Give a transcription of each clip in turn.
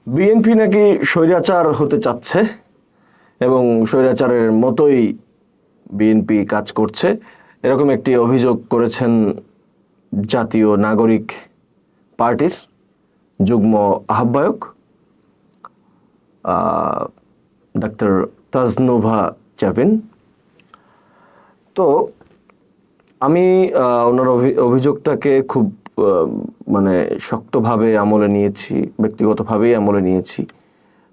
BNP নাকি স্বৈরাচার হতে চাচ্ছে এবং স্বৈরাচারের মতোই বিএনপি কাজ করছে, এরকম একটি অভিযোগ করেছেন জাতীয় নাগরিক পার্টির যুগ্ম আহ্বায়ক ডাক্তার তাজনোভা জাবিন। তো আমি ওনার অভিযোগটাকে খুব শক্তভাবে আমলে নিয়েছি, ব্যক্তিগতভাবেই আমলে নিয়েছি।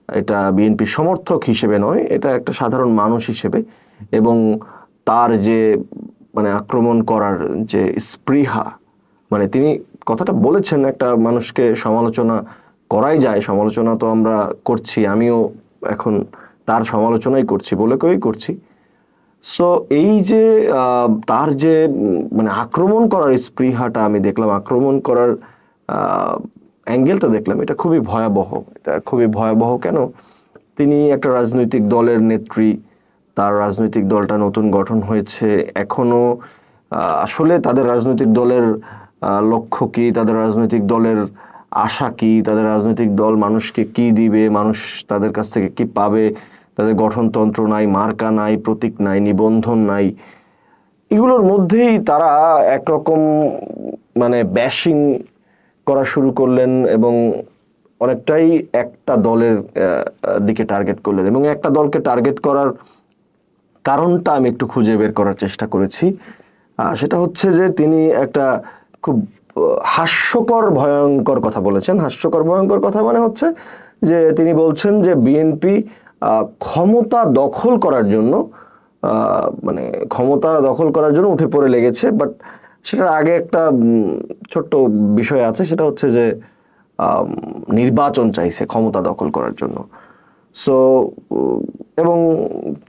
এটা বিএনপি সমর্থক হিসেবে নয়, এটা একটা সাধারণ মানুষ হিসেবে। এবং তার যে আক্রমণ করার যে স্পৃহা, তিনি কথাটা বলেছেন, একটা মানুষকে সমালোচনা করাই যায়, সমালোচনা তো আমরা করছি, আমিও এখন তার সমালোচনাই করছি, বলে করেই করছি। সো এই যে তার যে আক্রমণ করার স্পৃহাটা আমি দেখলাম, আক্রমণ করার অ্যাঙ্গেলটা দেখলাম, এটা খুবই ভয়াবহ। এটা খুবই ভয়াবহ কেন? তিনি একটা রাজনৈতিক দলের নেত্রী, তার রাজনৈতিক দলটা নতুন গঠন হয়েছে, এখনো আসলে তাদের রাজনৈতিক দলের লক্ষ্য কি, তাদের রাজনৈতিক দলের আশা কি, তাদের রাজনৈতিক দল মানুষকে কি দিবে, মানুষ তাদের কাছ থেকে কি পাবে, তাদের গঠনতন্ত্র নাই, মার্কা নাই, প্রতীক নাই, নিবন্ধন নাই, এগুলোর মধ্যেই তারা একরকম ব্যাশিং করা শুরু করলেন এবং অনেকটাই একটা দলের দিকে টার্গেট করলেন। এবং একটা দলকে টার্গেট করার কারণটা আমি একটু খুঁজে বের করার চেষ্টা করেছি। সেটা হচ্ছে যে তিনি একটা খুব হাস্যকর ভয়ঙ্কর কথা বলেছেন। হাস্যকর ভয়ঙ্কর কথা হচ্ছে যে তিনি বলছেন যে বিএনপি ক্ষমতা দখল করার জন্য উঠে পড়ে লেগেছে। বাট সেটার আগে একটা ছোট্ট বিষয় আছে, সেটা হচ্ছে যে নির্বাচন চাইছে ক্ষমতা দখল করার জন্য। সো এবং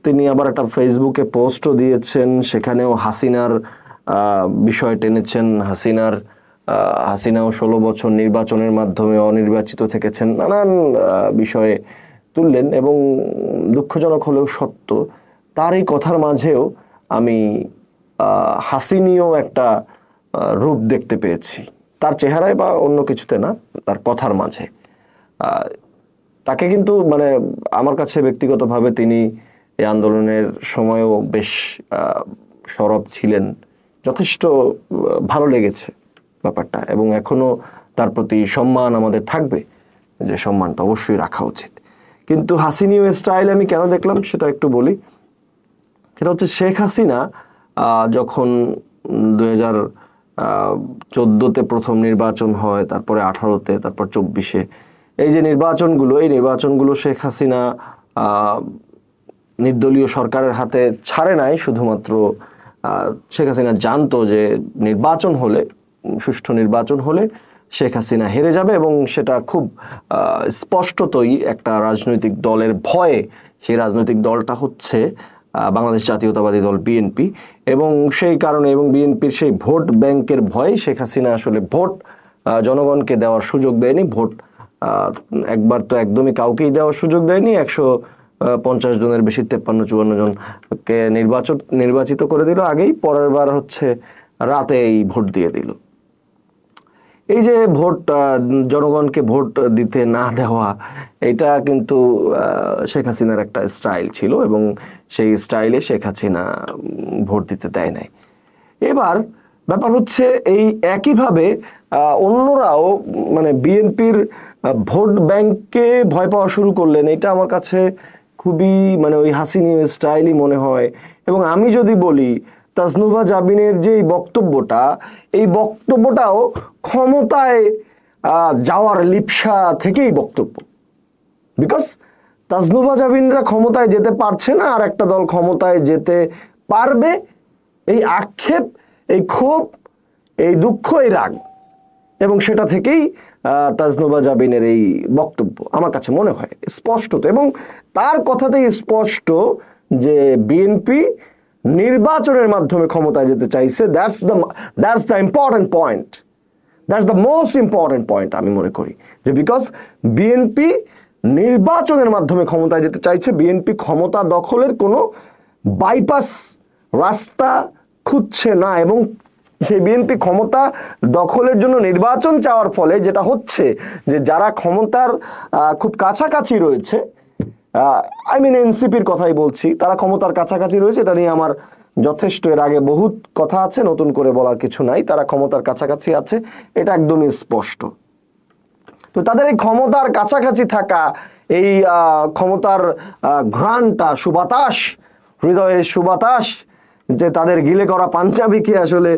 তিনি আবার একটা ফেসবুকে পোস্টও দিয়েছেন, সেখানেও হাসিনার বিষয় টেনেছেন। হাসিনাও 16 বছর নির্বাচনের মাধ্যমে অনির্বাচিত থেকেছেন, নানান বিষয়ে তুললেন। এবং দুঃখজনক হলেও সত্য, তার এই কথার মাঝেও আমি হাসিনীয় একটা রূপ দেখতে পেয়েছি, তার চেহারায় বা অন্য কিছুতে না, তার কথার মাঝে। তাকে কিন্তু আমার কাছে ব্যক্তিগতভাবে তিনি এই আন্দোলনের সময়ও বেশ সরব ছিলেন, যথেষ্ট ভালো লেগেছে ব্যাপারটা। এবং এখনো তার প্রতি সম্মান আমাদের থাকবে, যে সম্মানটা অবশ্যই রাখা উচিত। কিন্তু হাসিনীয় স্টাইল আমি কেন দেখলাম সেটা একটু বলি। সেটা হচ্ছে শেখ হাসিনা যখন 2014-তে প্রথম নির্বাচন হয়, তারপরে 18-তে, তারপর 24-এ, এই যে নির্বাচনগুলো শেখ হাসিনা নির্দলীয় সরকারের হাতে ছাড়ে নাই। শুধুমাত্র শেখ হাসিনা জানতো যে নির্বাচন হলে, সুষ্ঠু নির্বাচন হলে শেখ হাসিনা হেরে যাবে, এবং সেটা খুব স্পষ্টতই একটা রাজনৈতিক দলের ভয়ে। সেই রাজনৈতিক দলটা হচ্ছে বাংলাদেশ জাতীয়তাবাদী দল, বিএনপি। এবং সেই কারণে, এবং বিএনপির সেই ভোট ব্যাংকের ভয়ে শেখ হাসিনা আসলে ভোট জনগণকে দেওয়ার সুযোগ দেয়নি। ভোট একবার তো একদমই কাউকেই দেওয়ার সুযোগ দেয়নি। 150 জনের বেশি, 53-54 জনকে নির্বাচিত করে দিল আগেই, পরের বার হচ্ছে রাতে এই ভোট দিয়ে দিল। এই যে ভোট, জনগণকে ভোট দিতে না দেওয়া, এটা কিন্তু শেখ হাসিনার একটা স্টাইল ছিল, এবং সেই স্টাইলে শেখ হাসিনা ভোট দিতে দেয় নাই। এবার ব্যাপার হচ্ছে এই একইভাবে অন্যরাও বিএনপির ভোট ব্যাংককে ভয় পাওয়া শুরু করলেন। এটা আমার কাছে খুবই ওই হাসিনী স্টাইলই মনে হয়। এবং আমি যদি বলি, তাজনোভা জাবিনের যে এই বক্তব্যটাও ক্ষমতায় যাওয়ার লিপ্সা থেকেই বক্তব্য। বিকজ তাজনোভা জাবিনরা ক্ষমতায় যেতে পারছে না, আর একটা দল ক্ষমতায় যেতে পারবে, এই আক্ষেপ, এই ক্ষোভ, এই দুঃখ, এই রাগ, এবং সেটা থেকেই তাজনোভা জাবিনের এই বক্তব্য আমার কাছে মনে হয় স্পষ্ট। এবং তার কথাতেই স্পষ্ট যে বিএনপি নির্বাচনের মাধ্যমে ক্ষমতায় যেতে চাইছে। That's the important point, that's the most important point আমি মনে করি। যে বিকজ বিএনপি নির্বাচনের মাধ্যমে ক্ষমতায় যেতে চাইছে, বিএনপি ক্ষমতা দখলের কোনো বাইপাস রাস্তা খুঁজছে না। এবং সেই বিএনপি ক্ষমতা দখলের জন্য নির্বাচন চাওয়ার ফলে যেটা হচ্ছে যে যারা ক্ষমতার খুব কাছাকাছি রয়েছে, আই মিন এনসিপির কথাই বলছি, তারা ক্ষমতার কাছাকাছি রয়েছে, এটা নিয়ে আমার যথেষ্ট এর আগে বহুত কথা আছে, নতুন করে বলার কিছু নাই। তারা ক্ষমতার কাছাকাছি আছে, এটা একদমই স্পষ্ট। তো তাদের এই ক্ষমতার কাছাকাছি থাকা, এই ক্ষমতার ঘ্রাণটা, সুবাতাস, হৃদয়ের সুবাতাস, যে তাদের গিলে করা পাঞ্জাবিকে আসলে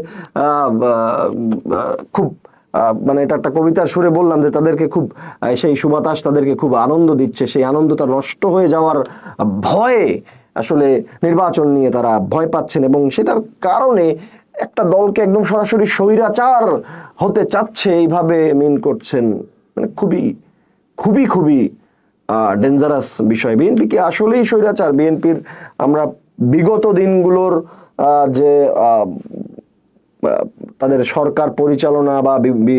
খুব মানে এটা একটা কবিতার সুরে বললাম যে তাদেরকে খুব সেই সুবাতাস তাদেরকে খুব আনন্দ দিচ্ছে, সেই আনন্দটা নষ্ট হয়ে যাওয়ার ভয়ে আসলে নির্বাচন নিয়ে তারা ভয় পাচ্ছেন, এবং সেটার কারণে একটা দলকে একদম সরাসরি স্বৈরাচার হতে চাচ্ছে এইভাবে মিন করছেন। মানে খুবই খুবই খুবই ডেঞ্জারাস বিষয়। বিএনপি কি আসলেই স্বৈরাচার? বিএনপির আমরা বিগত দিনগুলোর যে তাদের সরকার পরিচালনা বা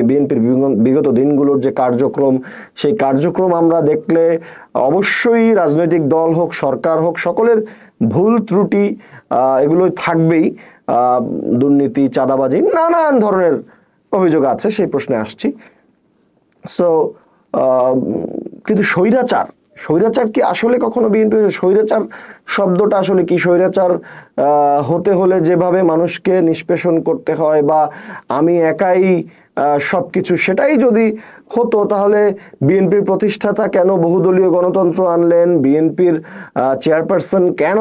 বিএনপির বিগত দিনগুলোর যে কার্যক্রম, সেই কার্যক্রম আমরা দেখলে অবশ্যই রাজনৈতিক দল হোক, সরকার হোক, সকলের ভুল ত্রুটি এগুলো থাকবেই। দুর্নীতি, চাঁদাবাজি, নানান ধরনের অভিযোগ আছে, সেই প্রশ্নে আসছি। সো কিন্তু স্বৈরাচার, স্বৈরাচার কি আসলে কখনো বিএনপি? স্বৈরাচার শব্দটা আসলে কি? স্বৈরাচার হতে হলে যেভাবে মানুষকে নিষ্পেষণ করতে হয় বা আমি একাই সবকিছু, সেটাই যদি হতো তাহলে বিএনপির প্রতিষ্ঠাতা কেন বহুদলীয় গণতন্ত্র আনলেন? বিএনপির চেয়ারপারসন কেন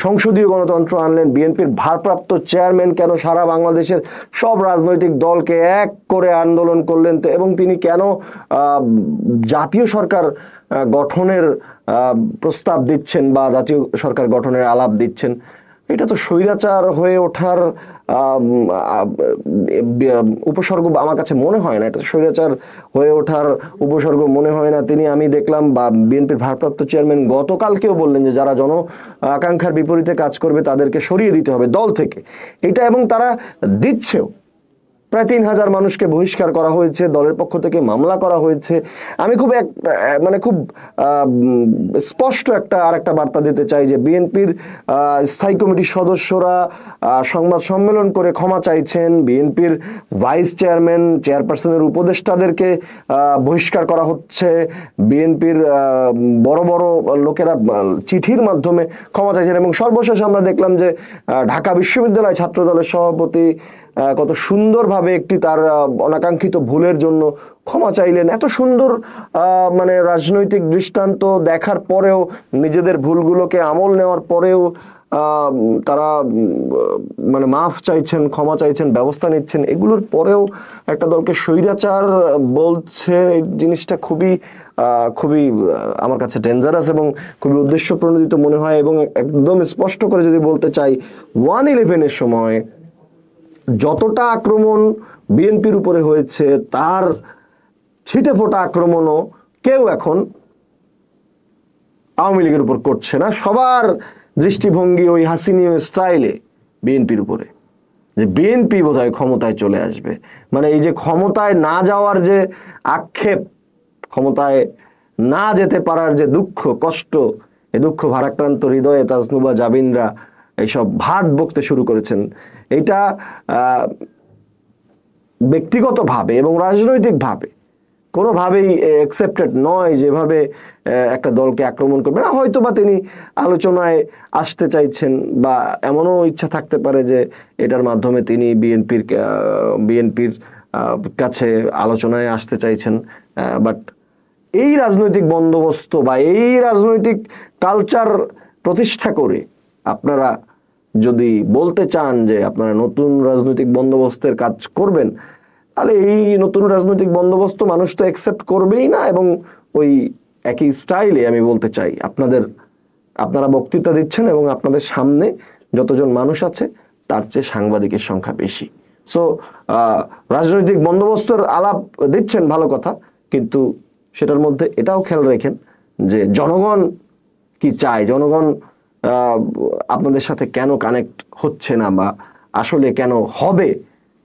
সংসদীয় গণতন্ত্র আনলেন? বিএনপির ভারপ্রাপ্ত চেয়ারম্যান কেন সারা বাংলাদেশের সব রাজনৈতিক দলকে এক করে আন্দোলন করলেন? এবং তিনি কেন জাতীয় সরকার গঠনের প্রস্তাব দিচ্ছেন বা জাতীয় সরকার গঠনের আলাপ দিচ্ছেন? এটা তো স্বৈরাচার হয়ে ওঠার উপসর্গ আমার কাছে মনে হয় না। এটা স্বৈরাচার হয়ে ওঠার উপসর্গ মনে হয় না। আমি দেখলাম বা বিএনপির ভারপ্রাপ্ত চেয়ারম্যান গতকালকেও বললেন যে যারা জন আকাঙ্ক্ষার বিপরীতে কাজ করবে তাদেরকে সরিয়ে দিতে হবে দল থেকে, এটা, এবং তারা দিচ্ছেও। প্রায় 3000 মানুষকে বহিষ্কার করা হয়েছে, দলের পক্ষ থেকে মামলা করা হয়েছে। আমি খুব খুব স্পষ্ট আরেকটা বার্তা দিতে চাই যে বিএনপির স্থায়ী কমিটির সদস্যরা সংবাদ সম্মেলন করে ক্ষমা চাইছেন। বিএনপির ভাইস চেয়ারম্যান, চেয়ারপারসনের উপদেষ্টাদেরকে বহিষ্কার করা হচ্ছে। বিএনপির বড় বড় লোকেরা চিঠির মাধ্যমে ক্ষমা চাইছেন। এবং সর্বশেষ আমরা দেখলাম যে ঢাকা বিশ্ববিদ্যালয় ছাত্র দলের সভাপতি কত সুন্দরভাবে একটি তার অনাকাঙ্ক্ষিত ভুলের জন্য ক্ষমা চাইলেন। এত সুন্দর রাজনৈতিক দৃষ্টান্ত দেখার পরেও, নিজেদের ভুলগুলোকে আমল নেওয়ার পরেও তারা মাফ চাইছেন, ক্ষমা চাইছেন, ব্যবস্থা নিচ্ছেন। এগুলোর পরেও একটা দলকে স্বৈরাচার বলছে, এই জিনিসটা খুবই খুবই আমার কাছে ডেঞ্জারাস এবং খুবই উদ্দেশ্য প্রণোদিত মনে হয়। এবং একদম স্পষ্ট করে যদি বলতে চাই, 1/11-এর সময় যতটা আক্রমণ বিএনপির উপরে হয়েছে তার ছিটে ফোটা আক্রমণও কেউ এখন আওয়ামী লীগের উপর করছে না। সবার দৃষ্টিভঙ্গি ওই হাসিনীয় স্টাইলে বিএনপির উপরে, যে বিএনপি বোধহয় ক্ষমতায় চলে আসবে। এই যে ক্ষমতায় না যাওয়ার যে আক্ষেপ, ক্ষমতায় না যেতে পারার যে দুঃখ কষ্ট, এই দুঃখ ভারাক্রান্ত হৃদয়ে তাজনুবা জাবিনরা এইসব ভাট বকতে শুরু করেছেন। এটা ব্যক্তিগতভাবে এবং রাজনৈতিকভাবে কোনোভাবেই অ্যাকসেপ্টেড নয় যেভাবে একটা দলকে আক্রমণ করবে না। হয়তো বা তিনি আলোচনায় আসতে চাইছেন, বা এমনও ইচ্ছা থাকতে পারে যে এটার মাধ্যমে তিনি বিএনপির কাছে আলোচনায় আসতে চাইছেন। বাট এই রাজনৈতিক বন্দোবস্ত বা এই রাজনৈতিক কালচার প্রতিষ্ঠা করে আপনারা যদি বলতে চান যে আপনারা নতুন রাজনৈতিক বন্দোবস্তের কাজ করবেন, তাহলে এই নতুন রাজনৈতিক বন্দোবস্ত মানুষ তো অ্যাকসেপ্ট করবেই না। এবং ওই একই স্টাইলে আমি বলতে চাই, আপনারা বক্তৃতা দিচ্ছেন এবং আপনাদের সামনে যতজন মানুষ আছে তার চেয়ে সাংবাদিকের সংখ্যা বেশি। সো রাজনৈতিক বন্দোবস্তের আলাপ দিচ্ছেন, ভালো কথা, কিন্তু সেটার মধ্যে এটাও খেয়াল রাখেন যে জনগণ কি চায়, জনগণ আপনাদের সাথে কেন কানেক্ট হচ্ছে না বা আসলে কেন হবে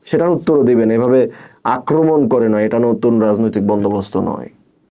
সেটার উত্তরও দিবেন। এভাবে আক্রমণ করে নয়, এটা নতুন রাজনৈতিক বন্দোবস্ত নয়।